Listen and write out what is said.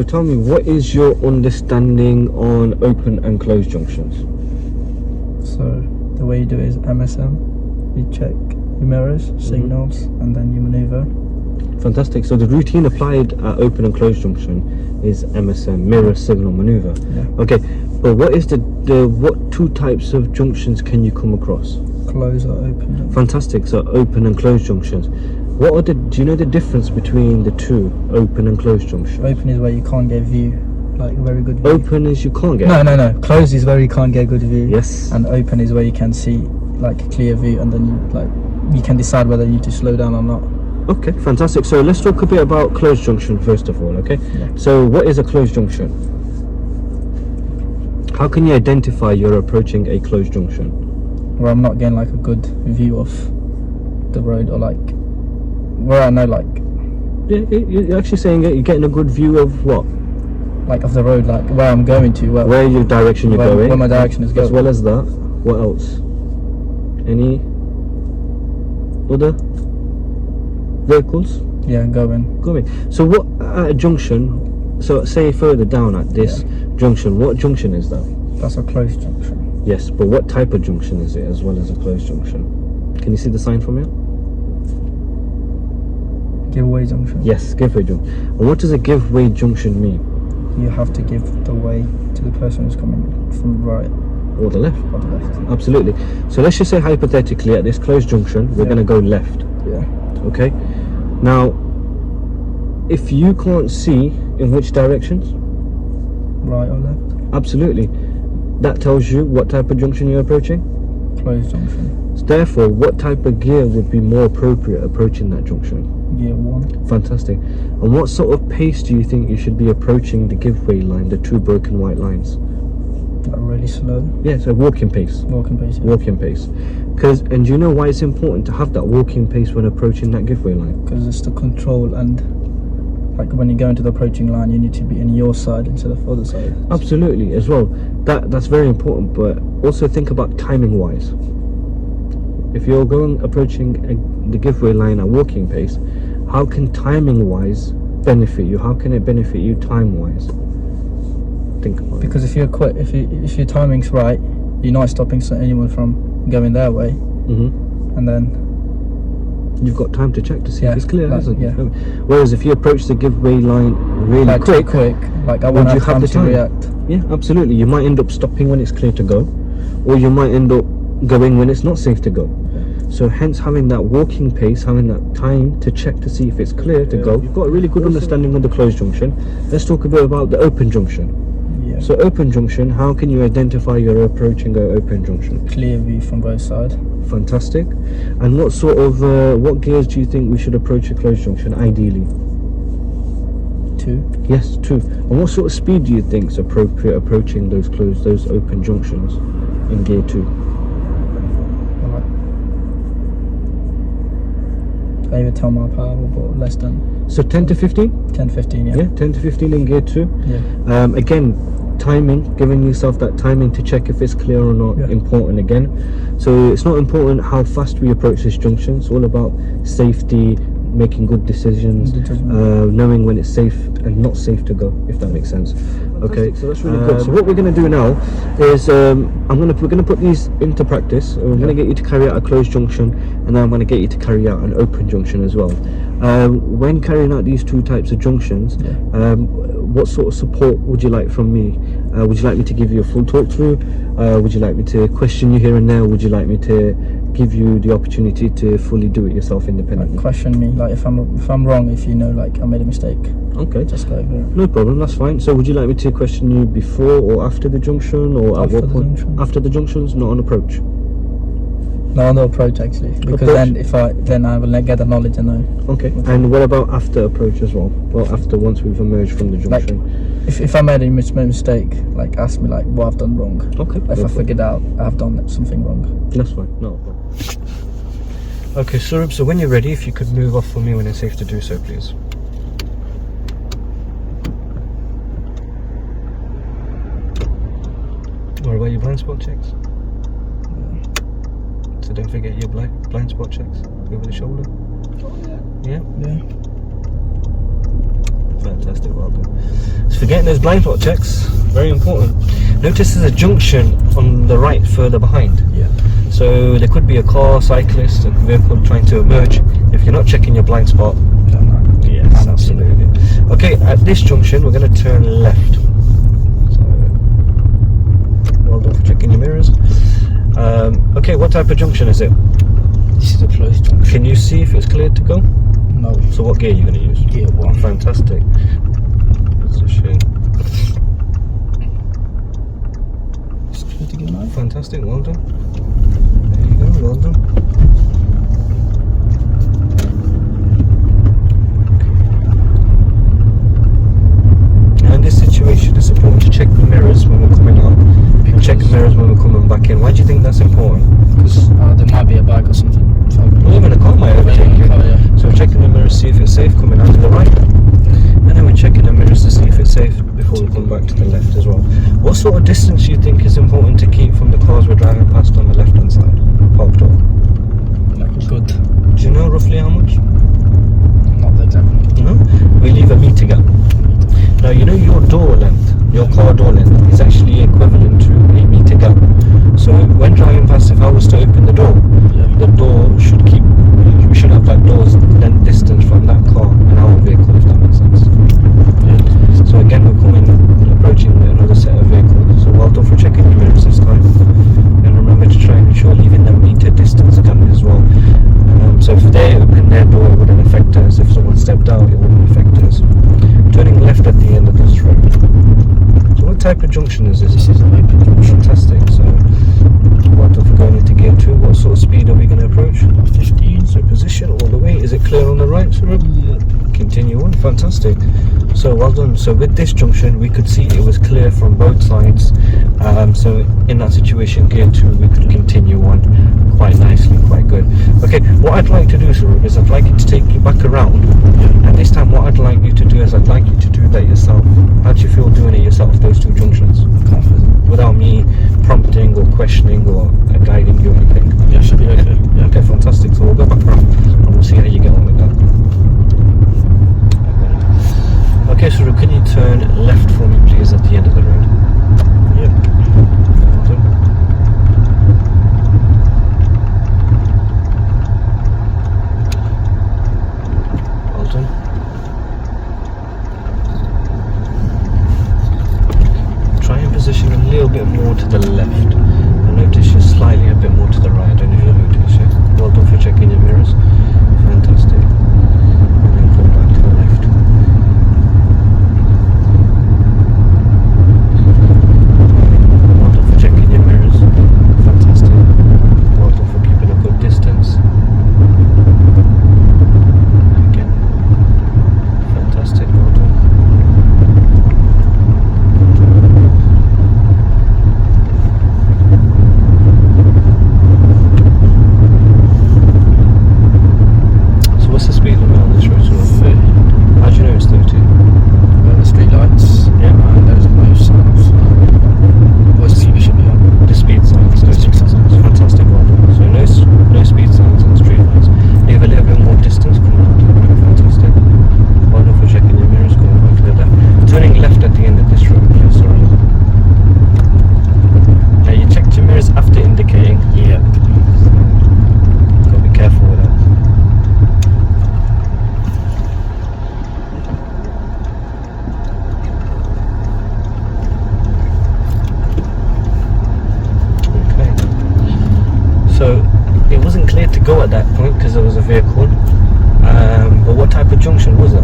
tell me, what is your understanding on open and closed junctions? So the way you do it is MSM. You check your mirrors, signals, and then you maneuver. Fantastic. So the routine applied at open and closed junction is MSM, mirror, signal, maneuver. Yeah. Okay, but what is the what two types of junctions can you come across? Close or open. Fantastic. So open and closed junctions. What are do you know the difference between the two, open and closed junctions? Open is where you can't get view, like very good view. Open is you can't get. No. Closed is where you can't get good view. Yes. And open is where you can see like a clear view, and then you can decide whether you need to slow down or not. Okay, fantastic. So let's talk a bit about closed junction first of all. Okay. Yeah. So what is a closed junction? How can you identify you're approaching a closed junction? Where I'm not getting like a good view of the road, or like where I know like. Yeah, you're actually saying that you're getting a good view of what? Like of the road, like where I'm going to, where your direction you're going, where my direction is going. As well as that, what else? Any other vehicles? Yeah, going. So what at a junction? So say further down at this junction. What junction is that? That's a closed junction. Yes, but what type of junction is it as well as a closed junction? Can you see the sign from here? Giveaway junction. Yes, giveaway junction. And what does a giveaway junction mean? You have to give the way to the person who's coming from the right or the left. Or the left. Absolutely. So let's just say hypothetically at this closed junction we're going to go left. Yeah. Okay. Now, if you can't see in which directions, right or left, absolutely, that tells you what type of junction you're approaching. Closed junction. So therefore, what type of gear would be more appropriate approaching that junction? Gear 1. Fantastic. And what sort of pace do you think you should be approaching the giveaway line, the two broken white lines? Like really slow. Yeah, so walking pace. Walking pace. Yeah. Walking pace. And do you know why it's important to have that walking pace when approaching that giveaway line? Because it's the control, and like when you go into the approaching line, you need to be in your side instead of other side. Absolutely, as well. That's very important. But also think about timing wise. If you're approaching the giveaway line at walking pace, how can timing wise benefit you? How can it benefit you time wise? Think about because if you're if your timing's right, you're not stopping anyone from going their way, and then you've got time to check to see if it's clear, like, hasn't it? Whereas if you approach the giveaway line really like quick, like I won't have time to react. Yeah, absolutely. You might end up stopping when it's clear to go, or you might end up going when it's not safe to go. So hence having that walking pace, having that time to check to see if it's clear to go. You've got a really good understanding of the closed junction. Let's talk a bit about the open junction. Yeah. So open junction, how can you identify you're approaching an open junction? Clear view from both sides. Fantastic. And what sort of what gears do you think we should approach a closed junction ideally? 2. Yes, 2. And what sort of speed do you think is appropriate approaching those open junctions in gear 2? I even tell my power, but less than. So 10 to 15? 10 15, yeah. Yeah, 10 to 15 in gear 2. Yeah. Again, timing, giving yourself that timing to check if it's clear or not, important again. So it's not important how fast we approach this junction, it's all about safety, making good decisions, knowing when it's safe and not safe to go, if that makes sense. Okay, so that's really good. So what we're going to do now is we're going to put these into practice. We're going to get you to carry out a closed junction, and then I'm going to get you to carry out an open junction as well. When carrying out these two types of junctions, what sort of support would you like from me? Would you like me to give you a full talk through? Would you like me to question you here and there? Would you like me to give you the opportunity to fully do it yourself independently? Like question me, like if I'm wrong, if you know like I made a mistake. Okay, just go over it. No problem, that's fine. So would you like me to question you before or after the junction, or at what point? After the junctions, not on approach? No, on the approach actually, because then I will get the knowledge and know. Okay, and what about after approach as well? Well, after once we've emerged from the junction. Like, if I made a mistake, like ask me like what I've done wrong. Okay. If I figured out I've done something wrong. That's fine, no problem. Okay, Saurabh, so when you're ready, if you could move off for me when it's safe to do so, please. What about your blind spot checks? So don't forget your blind spot checks over the shoulder. Oh, yeah. Yeah. Fantastic, well done. So for getting those blind spot checks, very important. Notice there's a junction on the right further behind. Yeah. So there could be a car, cyclist, and vehicle trying to emerge. If you're not checking your blind spot, yes, absolutely. Okay, at this junction, we're going to turn left. So, well done for checking your mirrors. Okay, what type of junction is it? This is a closed junction. Can you see if it's cleared to go? No. So what gear are you going to use? Gear 1. Fantastic. Position. It's clear to get now. Fantastic, well done. There you go, well done. Now in this situation, it's important to check the mirrors when we're coming out and check the mirrors when we're coming back in. Why do you think that's important? Because there might be a bag or something. even a car might overtake you. Yeah. So we're checking the mirrors, see if it's safe coming out to the right. And then we're checking the mirrors to see if it's safe before we come back to the left as well. What sort of distance do you think is important to keep from the cars we're driving past on the left hand side? Parked up. Like good. Do you know roughly how much? Not exactly. No? We leave a meter gap. Now you know your door length, your car door length is actually equivalent to a meter gap. So when driving past, if I was to open the door, the door should keep, we should have that door's length distance from that car and our vehicle, if that makes sense. Yeah. So again, we're approaching another set of vehicles. So well done for checking your mirrors this time. And remember to try and ensure leaving them meter distance gap as well. So if they open their door, it wouldn't affect us. If someone stepped out, it wouldn't affect us. Turning left at the end of this road. So what type of junction is this? This is an open junction. Fantastic. So well done for going into gear 2. What sort of speed are we going to approach? 15. So position all the way. Is it clear on the right, sir? Yeah. Continue on. Fantastic. So well done. So with this junction, we could see it was clear from both sides. So in that situation, gear 2, we could continue on quite nicely, quite good. Okay, what I'd like to do, Sarub, is I'd like you to take you back around. And this time, what I'd like you to do is I'd like you to do that yourself. How do you feel doing it yourself, those two junctions? Confident. Without me prompting or questioning or guiding you or anything? Yeah, should be okay. Yeah. Okay, fantastic. So we'll go back around and we'll see how you get on with that. Okay, so can you turn left for me, please, at the end of the road? Yep. Well done. Well done. Try and position a little bit more to the left. I notice you're slightly a bit more to the right. I don't know if you notice it. Well done for checking your mirrors. Fantastic. And then come back to the left. Well done for checking your mirrors. Fantastic. Well done for keeping a good distance. Again. Fantastic. Well done. So what's the speed limit on this road? So 30. how do you know it's 30? The street lights. Yeah. And there's no signs. What speed we should be on? The speed signs. The speed signs. Fantastic. Well done. So no speed signs on street lights. Leave a little bit more distance coming out to the road. Fantastic. Well done for checking your mirrors, going back to the left. Turning left at the end of this road, please. Sorry. Now you checked your mirrors after indicating. Yeah. Gotta be careful with that. So it wasn't clear to go at that point because there was a vehicle. But what type of junction was it?